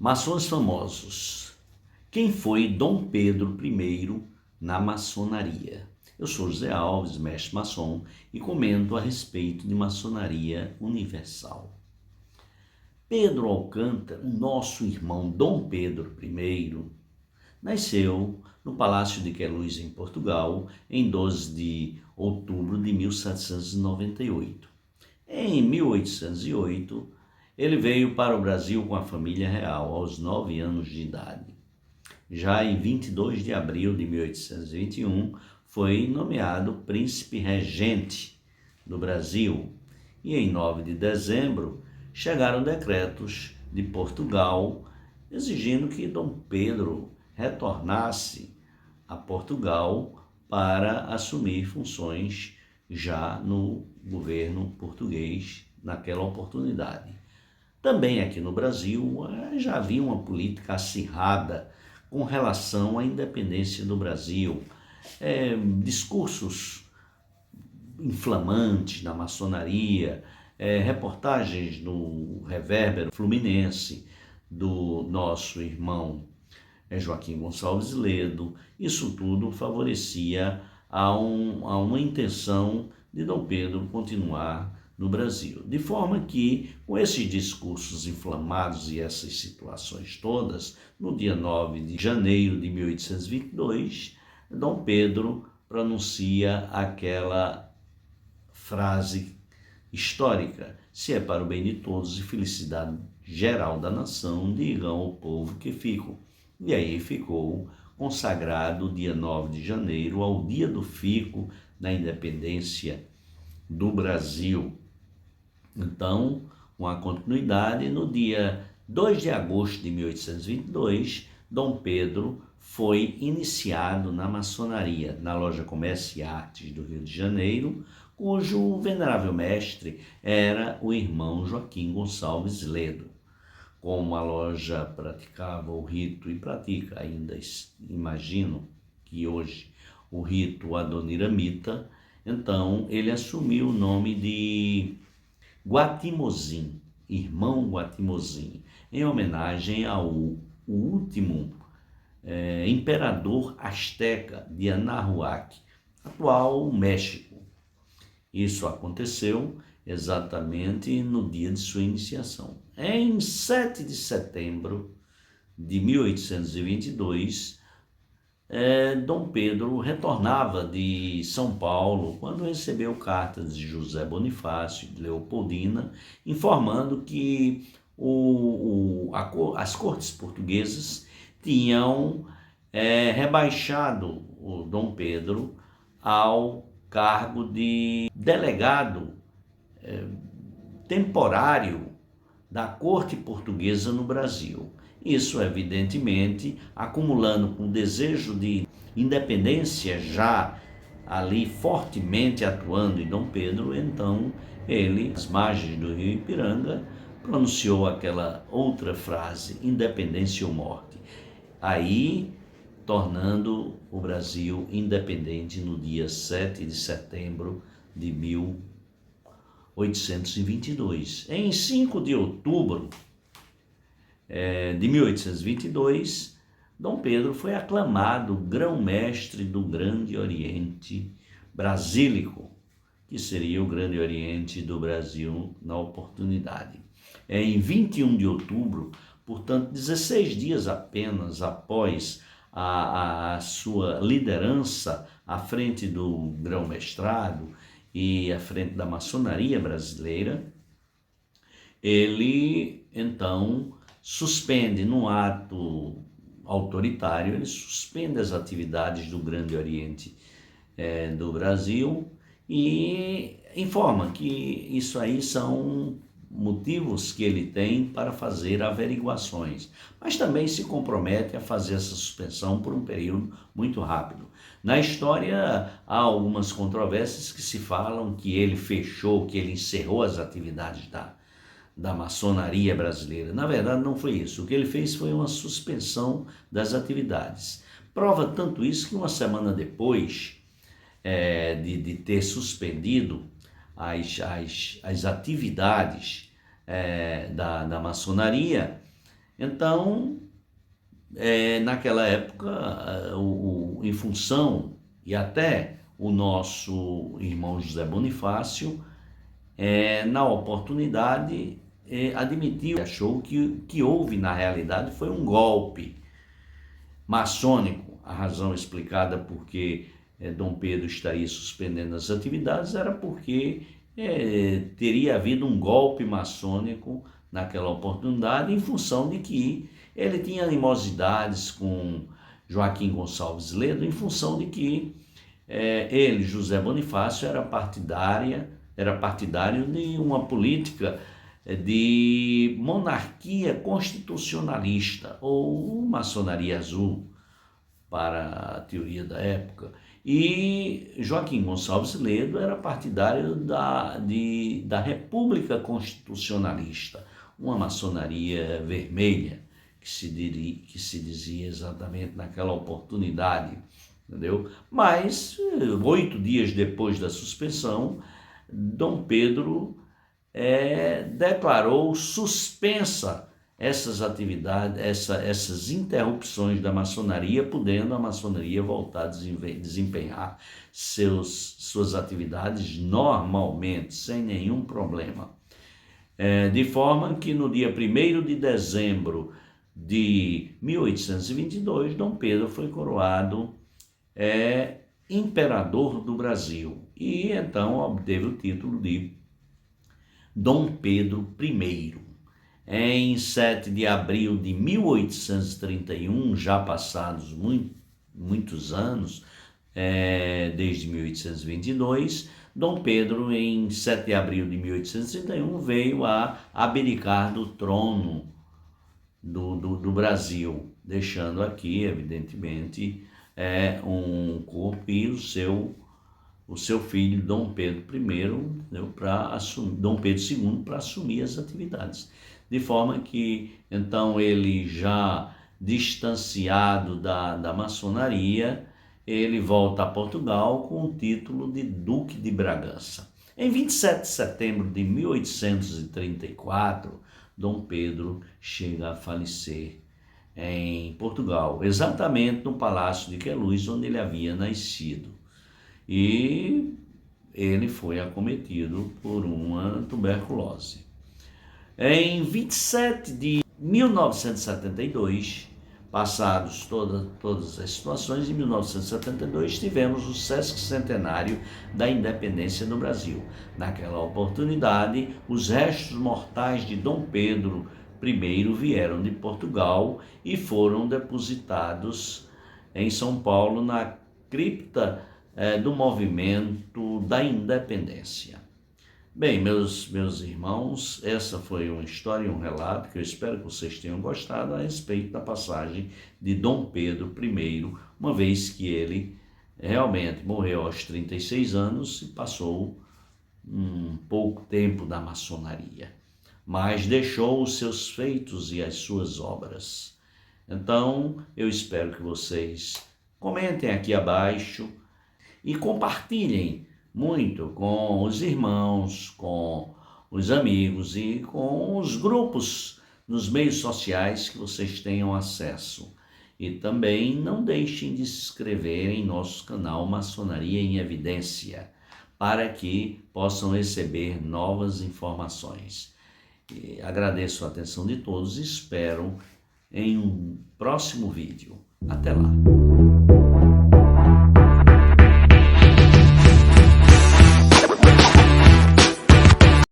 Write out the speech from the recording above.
Maçons famosos. Quem foi Dom Pedro I na maçonaria? Eu sou José Alves, mestre maçom, e comento a respeito de maçonaria universal. Pedro Alcântara, nosso irmão Dom Pedro I, nasceu no Palácio de Queluz, em Portugal, em 12 de outubro de 1798. Em 1808, ele veio para o Brasil com a família real, aos 9 anos de idade. Já em 22 de abril de 1821, foi nomeado príncipe regente do Brasil. E em 9 de dezembro, chegaram decretos de Portugal exigindo que Dom Pedro retornasse a Portugal para assumir funções já no governo português naquela oportunidade. Também aqui no Brasil já havia uma política acirrada com relação à independência do Brasil. Discursos inflamantes na maçonaria, reportagens no Revérbero Fluminense do nosso irmão Joaquim Gonçalves Ledo. Isso tudo favorecia a uma intenção de Dom Pedro continuar no Brasil. De forma que, com esses discursos inflamados e essas situações todas, no dia 9 de janeiro de 1822, Dom Pedro pronuncia aquela frase histórica: se é para o bem de todos e felicidade geral da nação, digam ao povo que fico. E aí ficou consagrado o dia 9 de janeiro ao dia do fico da independência do Brasil. Então, com a continuidade, no dia 2 de agosto de 1822, Dom Pedro foi iniciado na maçonaria, na Loja Comércio e Artes do Rio de Janeiro, cujo venerável mestre era o irmão Joaquim Gonçalves Ledo. Como a loja praticava o rito e pratica ainda, imagino que hoje, o rito adoniramita, então ele assumiu o nome de Guatimozin, irmão Guatimozin, em homenagem ao último imperador azteca de Anahuac, atual México. Isso aconteceu exatamente no dia de sua iniciação. Em 7 de setembro de 1822, Dom Pedro retornava de São Paulo quando recebeu cartas de José Bonifácio e de Leopoldina, informando que as cortes portuguesas tinham rebaixado o Dom Pedro ao cargo de delegado temporário da corte portuguesa no Brasil. Isso, evidentemente, acumulando com o desejo de independência já ali fortemente atuando em Dom Pedro, então ele, às margens do rio Ipiranga, pronunciou aquela outra frase: independência ou morte. Aí, tornando o Brasil independente no dia 7 de setembro de 1822. Em 5 de outubro de 1822, Dom Pedro foi aclamado grão-mestre do Grande Oriente Brasílico, que seria o Grande Oriente do Brasil na oportunidade. Em 21 de outubro, portanto, 16 dias apenas após a sua liderança à frente do grão-mestrado e à frente da maçonaria brasileira, ele, então, suspende, num ato autoritário, ele suspende as atividades do Grande Oriente do Brasil e informa que isso aí são motivos que ele tem para fazer averiguações, mas também se compromete a fazer essa suspensão por um período muito rápido. Na história, há algumas controvérsias que se falam que ele fechou, que ele encerrou as atividades da maçonaria brasileira. Na verdade, não foi isso. O que ele fez foi uma suspensão das atividades. Prova tanto isso que uma semana depois de ter suspendido as atividades da maçonaria, Então, naquela época, em função, e até o nosso irmão José Bonifácio, na oportunidade, admitiu, achou que o que houve na realidade foi um golpe maçônico. A razão explicada porque Dom Pedro estaria suspendendo as atividades era porque teria havido um golpe maçônico naquela oportunidade, em função de que ele tinha animosidades com Joaquim Gonçalves Ledo, em função de que ele, José Bonifácio, era partidário de uma política de monarquia constitucionalista, ou maçonaria azul, para a teoria da época. E Joaquim Gonçalves Ledo era partidário da República Constitucionalista, uma maçonaria vermelha, que se dizia exatamente naquela oportunidade, entendeu? Mas 8 dias depois da suspensão, Dom Pedro declarou suspensa essas atividades, essas interrupções da maçonaria, podendo a maçonaria voltar a desempenhar suas atividades normalmente, sem nenhum problema. De forma que no dia 1º de dezembro de 1822, Dom Pedro foi coroado imperador do Brasil e então obteve o título de Dom Pedro I. Em 7 de abril de 1831, já passados muitos anos, desde 1822, Dom Pedro, em 7 de abril de 1831, veio a abdicar do trono do Brasil, deixando aqui, evidentemente, um corpo e o seu filho, Dom Pedro I, Dom Pedro II, para assumir as atividades. De forma que, então, ele já distanciado da maçonaria, ele volta a Portugal com o título de Duque de Bragança. Em 27 de setembro de 1834, Dom Pedro chega a falecer em Portugal, exatamente no Palácio de Queluz, onde ele havia nascido. E ele foi acometido por uma tuberculose. Em 27 de 1972, passados todas as situações, em 1972 tivemos o sesquicentenário da independência do Brasil. Naquela oportunidade, os restos mortais de Dom Pedro I vieram de Portugal e foram depositados em São Paulo, na cripta do movimento da independência. Bem, meus irmãos, essa foi uma história e um relato que eu espero que vocês tenham gostado a respeito da passagem de Dom Pedro I, uma vez que ele realmente morreu aos 36 anos e passou um pouco tempo da maçonaria, mas deixou os seus feitos e as suas obras. Então, eu espero que vocês comentem aqui abaixo e compartilhem muito com os irmãos, com os amigos e com os grupos nos meios sociais que vocês tenham acesso. E também não deixem de se inscrever em nosso canal Maçonaria em Evidência, para que possam receber novas informações. E agradeço a atenção de todos e espero em um próximo vídeo. Até lá!